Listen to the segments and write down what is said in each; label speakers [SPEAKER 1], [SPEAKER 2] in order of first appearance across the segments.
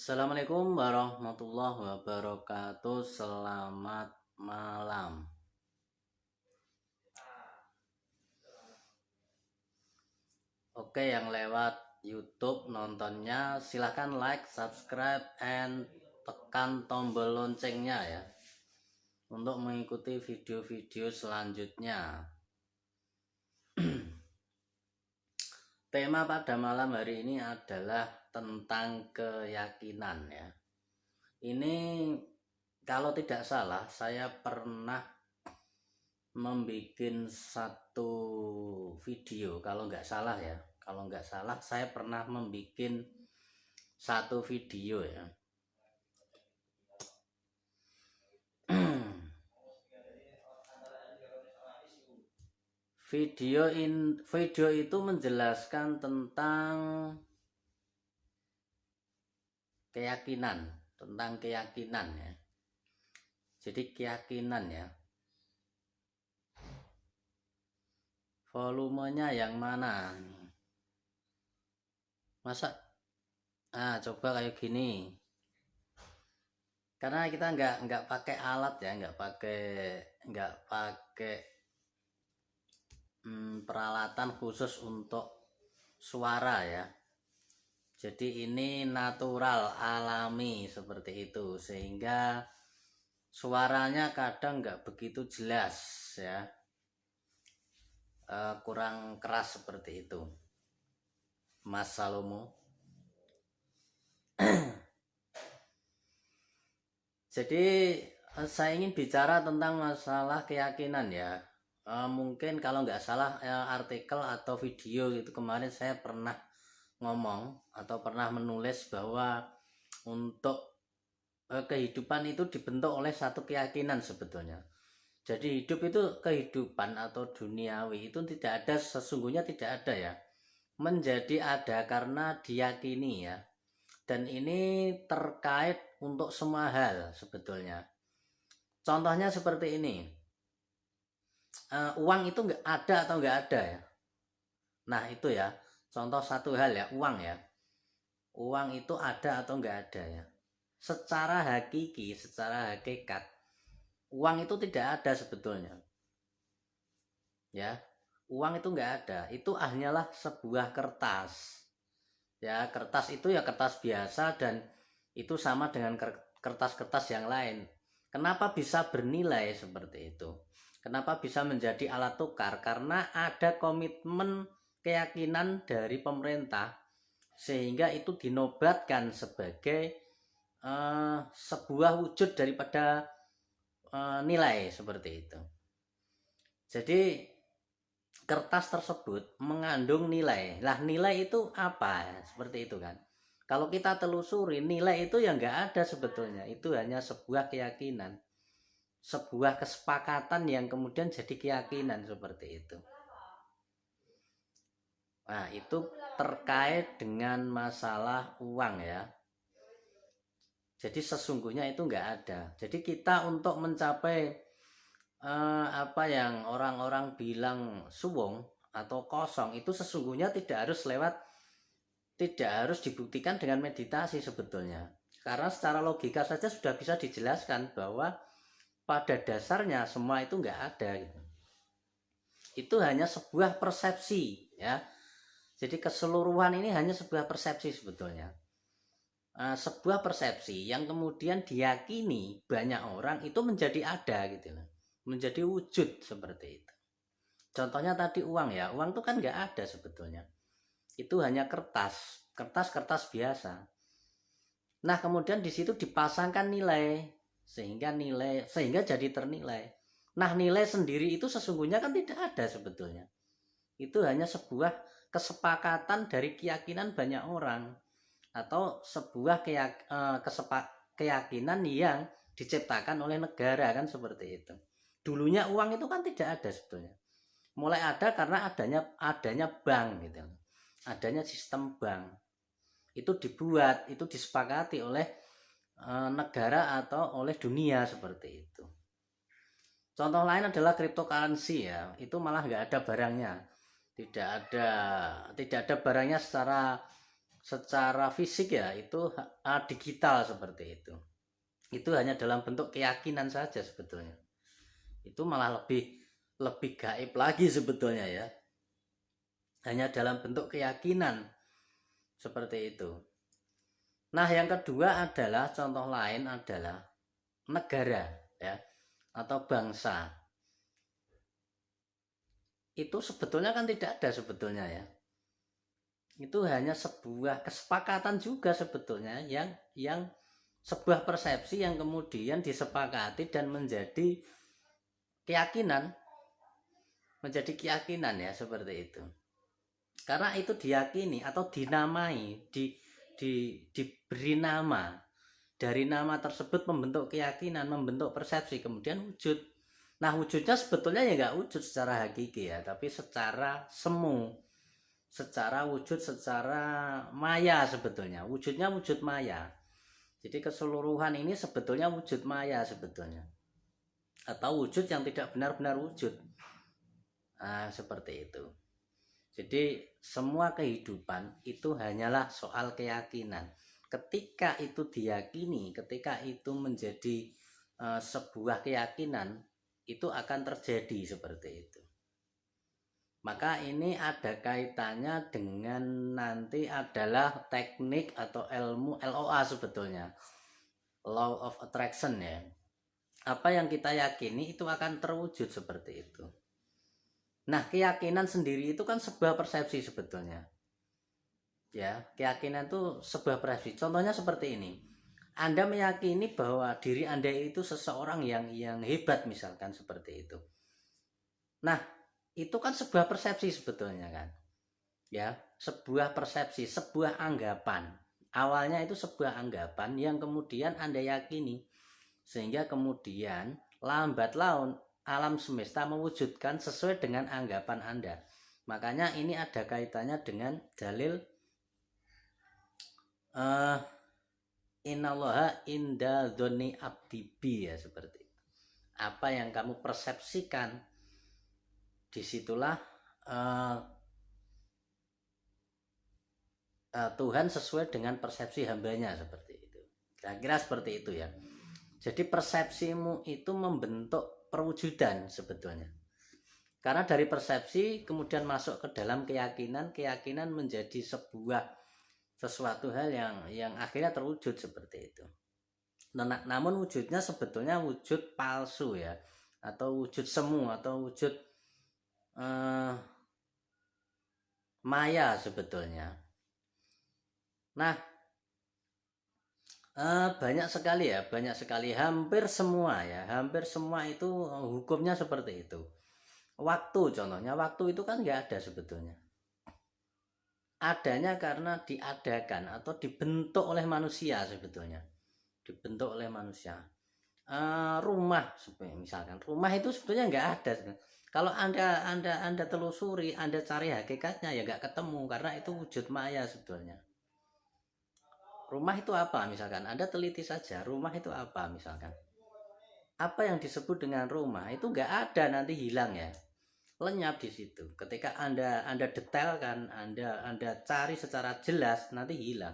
[SPEAKER 1] Assalamualaikum warahmatullahi wabarakatuh. Selamat malam. Oke, yang lewat YouTube nontonnya silahkan like, subscribe, and tekan tombol loncengnya ya untuk mengikuti video-video selanjutnya. Tema pada malam hari ini adalah tentang keyakinan ya. Ini kalau tidak salah saya pernah membuat satu video, kalau nggak salah ya, saya pernah membuat satu video ya. Video itu menjelaskan tentang keyakinan ya. Jadi keyakinan ya. Volumenya yang mana? Masa? Coba kayak gini. Karena kita nggak pakai alat ya, nggak pakai peralatan khusus untuk suara ya. Jadi ini natural, alami seperti itu, sehingga suaranya kadang nggak begitu jelas ya, kurang keras seperti itu, Mas Salomo. Jadi saya ingin bicara tentang masalah keyakinan ya. Mungkin kalau nggak salah artikel atau video itu kemarin saya pernah ngomong atau pernah menulis bahwa untuk kehidupan itu dibentuk oleh satu keyakinan sebetulnya. Jadi hidup itu, kehidupan atau duniawi itu tidak ada, sesungguhnya tidak ada ya. Menjadi ada karena diyakini ya. Dan ini terkait untuk semua hal sebetulnya. Contohnya seperti ini. Uang itu nggak ada atau nggak ada ya. Nah itu ya, contoh satu hal ya, uang ya. Uang itu ada atau nggak ada ya. Secara hakiki, secara hakikat, uang itu tidak ada sebetulnya. Ya, uang itu nggak ada. Itu hanyalah sebuah kertas. Ya, kertas itu ya kertas biasa dan itu sama dengan kertas-kertas yang lain. Kenapa bisa bernilai seperti itu? Kenapa bisa menjadi alat tukar? Karena ada komitmen keyakinan dari pemerintah sehingga itu dinobatkan sebagai sebuah wujud daripada nilai seperti itu. Jadi kertas tersebut mengandung nilai. Lah nilai itu apa? Seperti itu kan. Kalau kita telusuri nilai itu yang nggak ada sebetulnya. Itu hanya sebuah keyakinan, sebuah kesepakatan yang kemudian jadi keyakinan seperti itu. Nah itu terkait dengan masalah uang ya. Jadi sesungguhnya itu nggak ada. Jadi kita untuk mencapai apa yang orang-orang bilang suwung atau kosong itu sesungguhnya tidak harus dibuktikan dengan meditasi sebetulnya. Karena secara logika saja sudah bisa dijelaskan bahwa pada dasarnya semua itu nggak ada gitu. Itu hanya sebuah persepsi ya. Jadi keseluruhan ini hanya sebuah persepsi sebetulnya. Sebuah persepsi yang kemudian diyakini banyak orang itu menjadi ada gitu loh, menjadi wujud seperti itu. Contohnya tadi uang ya, uang itu kan nggak ada sebetulnya, itu hanya kertas biasa. Nah kemudian di situ dipasangkan nilai sehingga jadi ternilai. Nah nilai sendiri itu sesungguhnya kan tidak ada sebetulnya, itu hanya sebuah kesepakatan dari keyakinan banyak orang atau sebuah keyakinan yang diciptakan oleh negara kan seperti itu. Dulunya uang itu kan tidak ada sebetulnya. Mulai ada karena adanya bank gitu. Adanya sistem bank. Itu dibuat, itu disepakati oleh negara atau oleh dunia seperti itu. Contoh lain adalah cryptocurrency ya. Itu malah nggak ada barangnya. Tidak ada barangnya secara fisik ya itu digital seperti itu. Itu hanya dalam bentuk keyakinan saja sebetulnya. Itu malah lebih gaib lagi sebetulnya ya. Hanya dalam bentuk keyakinan seperti itu. Nah, yang kedua adalah contoh lain adalah negara ya atau bangsa. Itu sebetulnya kan tidak ada sebetulnya ya. Itu hanya sebuah kesepakatan juga sebetulnya yang sebuah persepsi yang kemudian disepakati dan menjadi keyakinan ya seperti itu. Karena itu diyakini atau dinamai, diberi nama. Dari nama tersebut membentuk keyakinan, membentuk persepsi, kemudian wujud. Nah, wujudnya sebetulnya ya nggak wujud secara hakiki ya, tapi secara semu, secara wujud, secara maya sebetulnya. Wujudnya wujud maya. Jadi keseluruhan ini sebetulnya wujud maya sebetulnya. Atau wujud yang tidak benar-benar wujud. Nah, seperti itu. Jadi semua kehidupan itu hanyalah soal keyakinan. Ketika itu diyakini, ketika itu menjadi sebuah keyakinan, itu akan terjadi seperti itu. Maka ini ada kaitannya dengan nanti adalah teknik atau ilmu LOA sebetulnya, Law of Attraction ya. Apa yang kita yakini itu akan terwujud seperti itu. Nah, keyakinan sendiri itu kan sebuah persepsi sebetulnya. Ya, keyakinan itu sebuah persepsi. Contohnya seperti ini. Anda meyakini bahwa diri Anda itu seseorang yang hebat misalkan seperti itu. Nah, itu kan sebuah persepsi sebetulnya kan. Ya, sebuah persepsi, sebuah anggapan. Awalnya itu sebuah anggapan yang kemudian Anda yakini. Sehingga kemudian lambat laun alam semesta mewujudkan sesuai dengan anggapan Anda. Makanya ini ada kaitannya dengan dalil innallaha inda dzonni abdi bi ya, seperti itu. Apa yang kamu persepsikan, disitulah Tuhan sesuai dengan persepsi hambanya, seperti itu. Kira-kira seperti itu ya. Jadi persepsimu itu membentuk perwujudan sebetulnya. Karena dari persepsi kemudian masuk ke dalam keyakinan, keyakinan menjadi sesuatu hal yang akhirnya terwujud seperti itu. Namun wujudnya sebetulnya wujud palsu ya, atau wujud semu, atau wujud maya sebetulnya. Nah, banyak sekali hampir semua itu hukumnya seperti itu. Waktu contohnya, waktu itu kan nggak ada sebetulnya. Adanya karena diadakan atau dibentuk oleh manusia sebetulnya. Dibentuk oleh manusia. Rumah misalkan, rumah itu sebetulnya nggak ada. Kalau anda telusuri, anda cari hakikatnya ya nggak ketemu, karena itu wujud maya sebetulnya. Rumah itu apa misalkan, anda teliti saja, rumah itu apa misalkan. Apa yang disebut dengan rumah itu nggak ada, nanti hilang ya, lenyap di situ. Ketika anda detailkan, anda cari secara jelas, nanti hilang.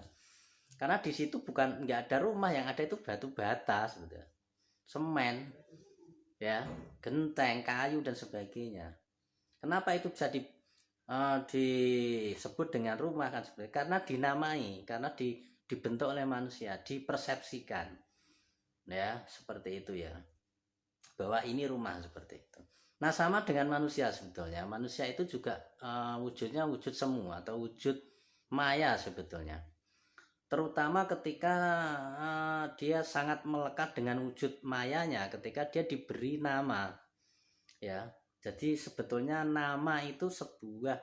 [SPEAKER 1] Karena di situ bukan nggak ada rumah, yang ada itu batu bata sebetulnya, semen ya, genteng, kayu dan sebagainya. Kenapa itu bisa disebut dengan rumah kan sebenarnya? Karena dinamai, karena dibentuk oleh manusia, dipersepsikan ya, seperti itu ya, bahwa ini rumah seperti itu. Nah, sama dengan manusia sebetulnya. Manusia itu juga wujudnya wujud semu atau wujud maya sebetulnya. Terutama ketika dia sangat melekat dengan wujud mayanya ketika dia diberi nama. Ya. Jadi sebetulnya nama itu sebuah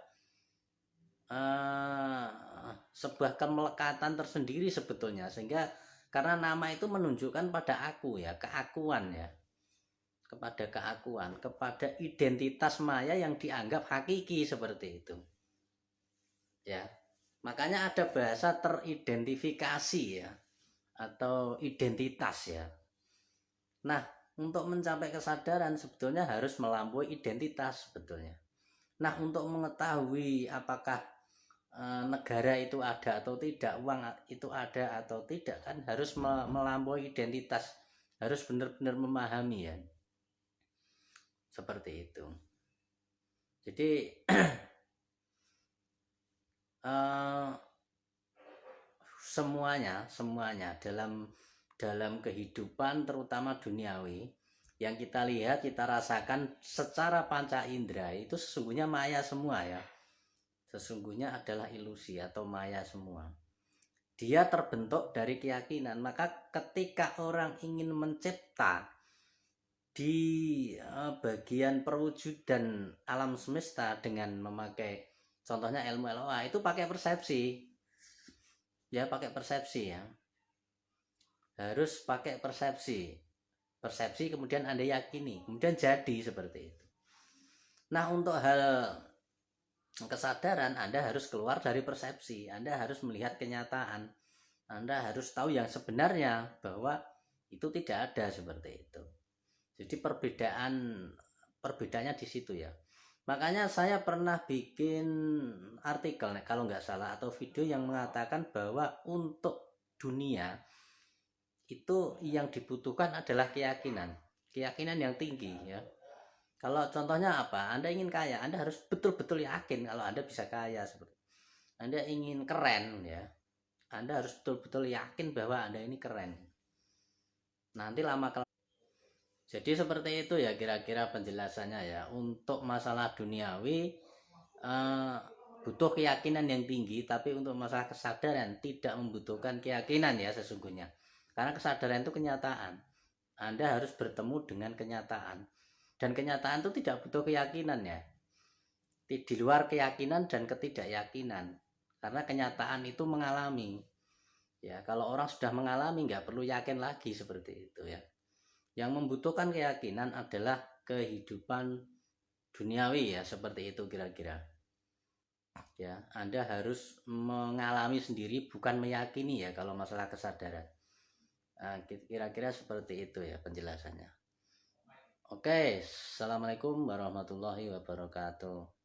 [SPEAKER 1] kemelekatan tersendiri sebetulnya, sehingga karena nama itu menunjukkan pada aku ya, keakuan ya. Kepada keakuan, kepada identitas maya yang dianggap hakiki seperti itu. Ya. Makanya ada bahasa teridentifikasi ya, atau identitas ya. Nah, untuk mencapai kesadaran sebetulnya harus melampaui identitas sebetulnya. Nah, untuk mengetahui apakah negara itu ada atau tidak, uang itu ada atau tidak, kan harus melampaui identitas, harus benar-benar memahami ya, seperti itu. Jadi semuanya dalam kehidupan terutama duniawi yang kita lihat, kita rasakan secara panca indera itu sesungguhnya maya semua ya. Sesungguhnya adalah ilusi atau maya semua. Dia terbentuk dari keyakinan. Maka ketika orang ingin mencipta di bagian perwujudan alam semesta dengan memakai contohnya ilmu LOA, itu pakai persepsi. Ya, pakai persepsi ya. Harus pakai persepsi. Persepsi kemudian Anda yakini, kemudian jadi seperti itu. Nah, untuk hal kesadaran, Anda harus keluar dari persepsi, Anda harus melihat kenyataan, Anda harus tahu yang sebenarnya bahwa itu tidak ada seperti itu. Jadi perbedaannya di situ ya. Makanya saya pernah bikin artikel kalau nggak salah atau video yang mengatakan bahwa untuk dunia itu yang dibutuhkan adalah keyakinan yang tinggi ya. Kalau contohnya apa? Anda ingin kaya, Anda harus betul-betul yakin kalau Anda bisa kaya. Seperti Anda ingin keren ya, Anda harus betul-betul yakin bahwa Anda ini keren. Nanti lama kelamaan. Jadi seperti itu ya kira-kira penjelasannya ya. Untuk masalah duniawi butuh keyakinan yang tinggi, tapi untuk masalah kesadaran tidak membutuhkan keyakinan ya sesungguhnya. Karena kesadaran itu kenyataan. Anda harus bertemu dengan kenyataan. Dan kenyataan itu tidak butuh keyakinan ya. Di luar keyakinan dan ketidakyakinan. Karena kenyataan itu mengalami. Ya, kalau orang sudah mengalami nggak perlu yakin lagi seperti itu ya. Yang membutuhkan keyakinan adalah kehidupan duniawi ya, seperti itu kira-kira. Ya, Anda harus mengalami sendiri bukan meyakini ya kalau masalah kesadaran. Nah, kira-kira seperti itu ya penjelasannya. Oke, assalamualaikum warahmatullahi wabarakatuh.